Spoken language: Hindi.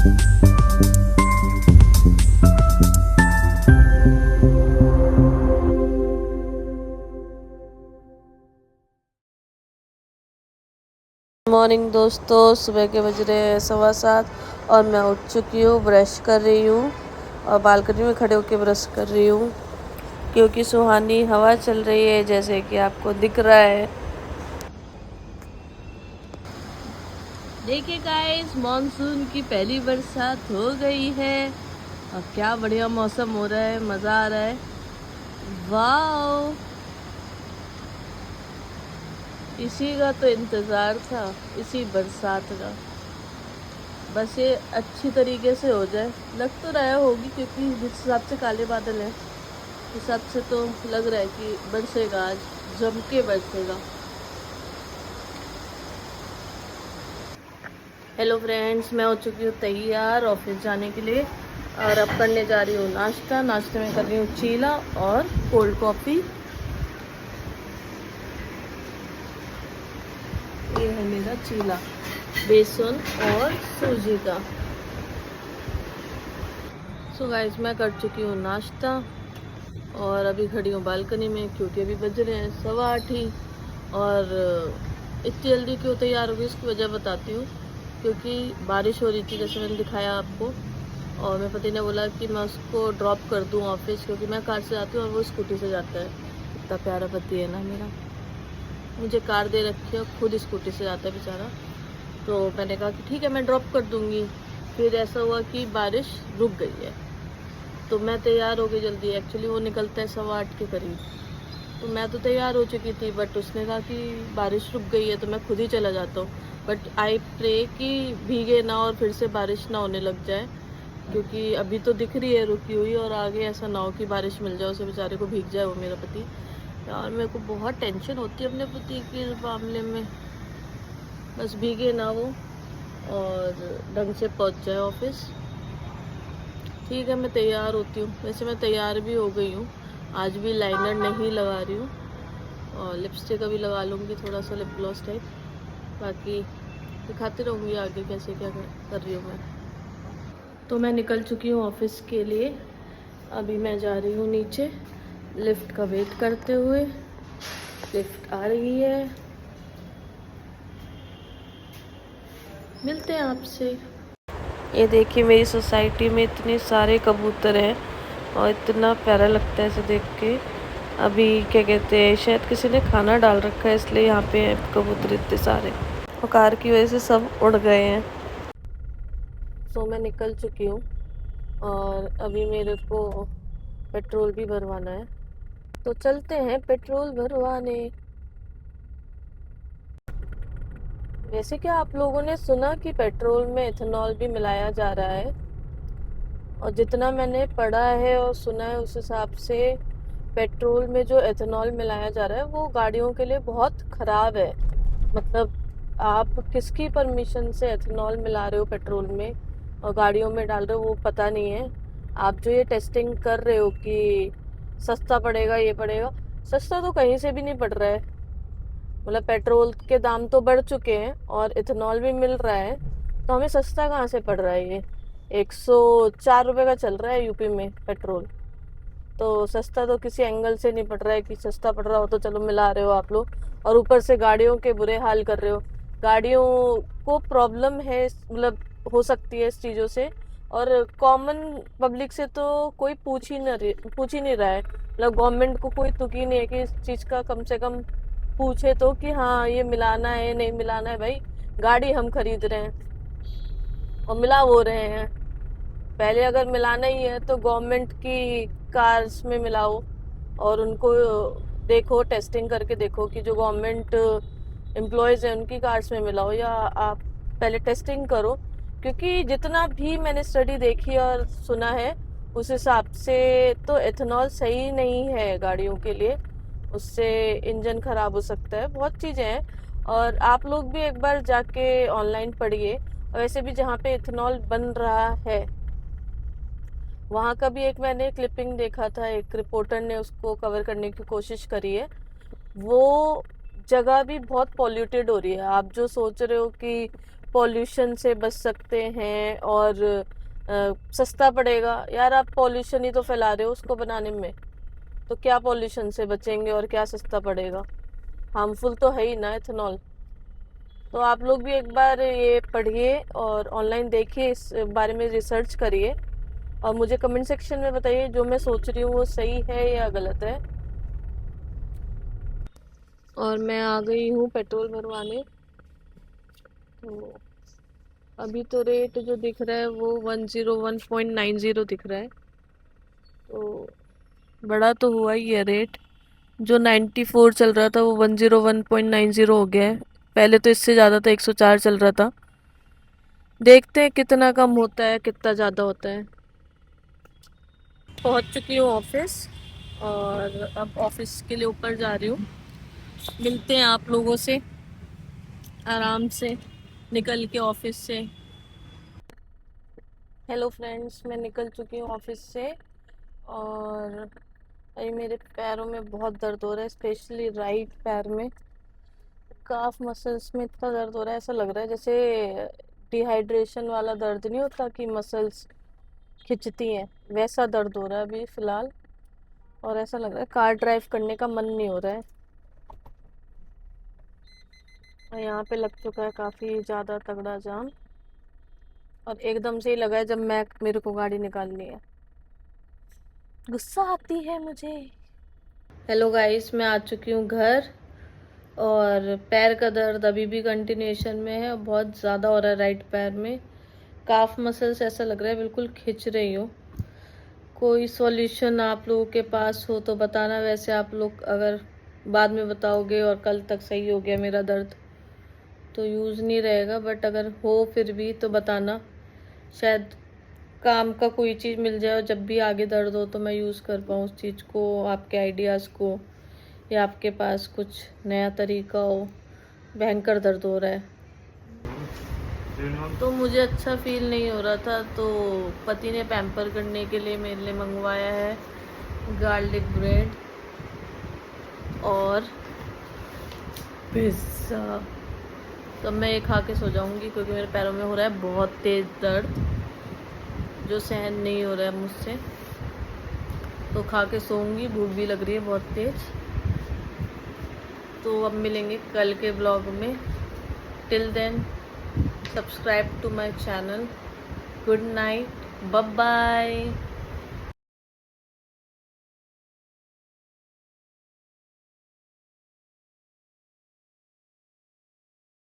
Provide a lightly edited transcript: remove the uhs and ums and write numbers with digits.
मॉर्निंग दोस्तों, सुबह के बज रहे हैं 7:15 और मैं उठ चुकी हूँ। ब्रश कर रही हूँ और बालकनी में खड़े होकर ब्रश कर रही हूँ क्योंकि सुहानी हवा चल रही है, जैसे कि आपको दिख रहा है। देखिए गाइस, मॉनसून की पहली बरसात हो गई है और क्या बढ़िया मौसम हो रहा है, मज़ा आ रहा है। वाओ, इसी का तो इंतज़ार था, इसी बरसात का। बस ये अच्छी तरीके से हो जाए। लग तो रहा होगी क्योंकि जिस हिसाब से काले बादल हैं, उस हिसाब से तो लग रहा है कि बरसेगा, आज जम के बरसेगा। हेलो फ्रेंड्स, मैं हो चुकी हूँ तैयार ऑफिस जाने के लिए और अब करने जा रही हूँ नाश्ता। नाश्ते में कर रही हूँ चीला और कोल्ड कॉफ़ी। ये है मेरा चीला, बेसन और सूजी का। सो गाइस, मैं कर चुकी हूँ नाश्ता और अभी खड़ी हूँ बालकनी में क्योंकि अभी बज रहे हैं 8:15 और इतनी जल्दी क्यों तैयार हो गई इसकी वजह बताती हूँ। क्योंकि बारिश हो रही थी, जैसे मैंने दिखाया आपको, और मेरे पति ने बोला कि मैं उसको ड्रॉप कर दूँ ऑफिस, क्योंकि मैं कार से जाती हूँ और वो स्कूटी से जाता है। इतना प्यारा पति है ना मेरा, मुझे कार दे रखी है, खुद स्कूटी से जाता है बेचारा। तो मैंने कहा कि ठीक है, मैं ड्रॉप कर दूँगी। फिर ऐसा हुआ कि बारिश रुक गई है तो मैं तैयार हो गई जल्दी। एक्चुअली वो निकलता है 8:15 के करीब, तो मैं तो तैयार हो चुकी थी, बट उसने कहा कि बारिश रुक गई है तो मैं खुद ही चला जाता हूँ। बट आई प्रे कि भीगे ना और फिर से बारिश ना होने लग जाए, क्योंकि अभी तो दिख रही है रुकी हुई, और आगे ऐसा ना हो कि बारिश मिल जाए उसे, बेचारे को भीग जाए वो मेरा पति। और मेरे को बहुत टेंशन होती है अपने पति के मामले में। बस भीगे ना वो और ढंग से पहुँच जाए ऑफिस। ठीक है, मैं तैयार होती हूँ। वैसे मैं तैयार भी हो गई हूँ, आज भी लाइनर नहीं लगा रही हूँ और लिपस्टिक अभी लगा लूँगी, थोड़ा सा लिप ग्लॉस टाइप। बाकी दिखाती रहूँगी आगे कैसे क्या कर रही हूँ मैं। तो मैं निकल चुकी हूँ ऑफिस के लिए। अभी मैं जा रही हूँ नीचे लिफ्ट का वेट करते हुए। लिफ्ट आ रही है, मिलते हैं आपसे। ये देखिए, मेरी सोसाइटी में इतने सारे कबूतर हैं और इतना प्यारा लगता है इसे देख के। अभी क्या कहते हैं, शायद किसी ने खाना डाल रखा है इसलिए यहाँ पे कबूतर इतने सारे, और कार की वजह से सब उड़ गए हैं। तो मैं निकल चुकी हूँ और अभी मेरे को पेट्रोल भी भरवाना है, तो चलते हैं पेट्रोल भरवाने। वैसे क्या आप लोगों ने सुना कि पेट्रोल में इथेनॉल भी मिलाया जा रहा है? और जितना मैंने पढ़ा है और सुना है उस हिसाब से पेट्रोल में जो एथेनॉल मिलाया जा रहा है वो गाड़ियों के लिए बहुत ख़राब है। मतलब आप किसकी परमिशन से एथेनॉल मिला रहे हो पेट्रोल में और गाड़ियों में डाल रहे हो, वो पता नहीं है। आप जो ये टेस्टिंग कर रहे हो कि सस्ता पड़ेगा, ये पड़ेगा, सस्ता तो कहीं से भी नहीं पड़ रहा है। मतलब पेट्रोल के दाम तो बढ़ चुके हैं और इथेनॉल भी मिल रहा है, तो हमें सस्ता कहाँ से पड़ रहा है? ये 104 रुपये का चल रहा है यूपी में पेट्रोल। तो सस्ता तो किसी एंगल से नहीं पड़ रहा है कि सस्ता पड़ रहा हो तो चलो मिला रहे हो आप लोग, और ऊपर से गाड़ियों के बुरे हाल कर रहे हो। गाड़ियों को प्रॉब्लम है, मतलब हो सकती है इस चीज़ों से, और कॉमन पब्लिक से तो कोई पूछ ही नहीं रहा है। मतलब गवर्नमेंट को कोई तुक ही नहीं है कि इस चीज़ का कम से कम पूछे तो कि हाँ ये मिलाना है नहीं मिलाना है। भाई, गाड़ी हम खरीद रहे हैं और मिला वो रहे हैं। पहले अगर मिलाना ही है तो गवर्नमेंट की कार्स में मिलाओ और उनको देखो, टेस्टिंग करके देखो कि जो गवर्नमेंट एम्प्लॉयज़ हैं उनकी कार्स में मिलाओ, या आप पहले टेस्टिंग करो। क्योंकि जितना भी मैंने स्टडी देखी और सुना है उस हिसाब से तो एथेनॉल सही नहीं है गाड़ियों के लिए। उससे इंजन खराब हो सकता है, बहुत चीज़ें हैं। और आप लोग भी एक बार जाके ऑनलाइन पढ़िए। वैसे भी जहाँ पे इथेनॉल बन रहा है वहाँ का भी एक मैंने क्लिपिंग देखा था, एक रिपोर्टर ने उसको कवर करने की कोशिश करी है। वो जगह भी बहुत पॉल्यूटेड हो रही है। आप जो सोच रहे हो कि पॉल्यूशन से बच सकते हैं और सस्ता पड़ेगा। यार आप पॉल्यूशन ही तो फैला रहे हो उसको बनाने में, तो क्या पॉल्यूशन से बचेंगे और क्या सस्ता पड़ेगा? हार्मफुल तो है ही ना इथेनॉल। तो आप लोग भी एक बार ये पढ़िए और ऑनलाइन देखिए, इस बारे में रिसर्च करिए और मुझे कमेंट सेक्शन में बताइए जो मैं सोच रही हूँ वो सही है या गलत है। और मैं आ गई हूँ पेट्रोल भरवाने। तो अभी तो रेट जो दिख रहा है वो 101.90 दिख रहा है, तो बड़ा तो हुआ ही है रेट। जो 94 चल रहा था वो 101.90 हो गया है। पहले तो इससे ज़्यादा था, 104 चल रहा था। देखते हैं कितना कम होता है कितना ज़्यादा होता है। पहुंच चुकी हूँ ऑफिस और अब ऑफिस के लिए ऊपर जा रही हूँ। मिलते हैं आप लोगों से आराम से निकल के ऑफिस से। हेलो फ्रेंड्स, मैं निकल चुकी हूँ ऑफिस से और अभी मेरे पैरों में बहुत दर्द हो रहा है, स्पेशली राइट पैर में। काफ मसल्स में इतना दर्द हो रहा है, ऐसा लग रहा है जैसे डिहाइड्रेशन वाला दर्द नहीं होता कि मसल्स खिंचती हैं, वैसा दर्द हो रहा है अभी फ़िलहाल। और ऐसा लग रहा है कार ड्राइव करने का मन नहीं हो रहा है। और यहाँ पे लग चुका है काफ़ी ज़्यादा तगड़ा जाम और एकदम से ही लगा है जब मेरे को गाड़ी निकालनी है। गुस्सा आती है मुझे। हेलो गाइस, मैं आ चुकी हूँ घर और पैर का दर्द अभी भी कंटिन्यूएशन में है और बहुत ज़्यादा हो रहा है राइट पैर में। काफ मसल्स ऐसा लग रहा है बिल्कुल खिंच रही हो। कोई सॉल्यूशन आप लोगों के पास हो तो बताना। वैसे आप लोग अगर बाद में बताओगे और कल तक सही हो गया मेरा दर्द तो यूज़ नहीं रहेगा, बट अगर हो फिर भी तो बताना। शायद काम का कोई चीज़ मिल जाए और जब भी आगे दर्द हो तो मैं यूज़ कर पाऊँ उस चीज़ को, आपके आइडियाज़ को, या आपके पास कुछ नया तरीका हो। भयंकर दर्द हो रहा है तो मुझे अच्छा फील नहीं हो रहा था, तो पति ने पैम्पर करने के लिए मेरे लिए मंगवाया है गार्लिक ब्रेड और पिज़्ज़ा। तो मैं ये खा के सो जाऊंगी क्योंकि मेरे पैरों में हो रहा है बहुत तेज़ दर्द जो सहन नहीं हो रहा है मुझसे। तो खा के सोऊंगी, भूख भी लग रही है बहुत तेज़। तो अब मिलेंगे कल के ब्लॉग में। Till then subscribe to my channel. Good night, bye bye.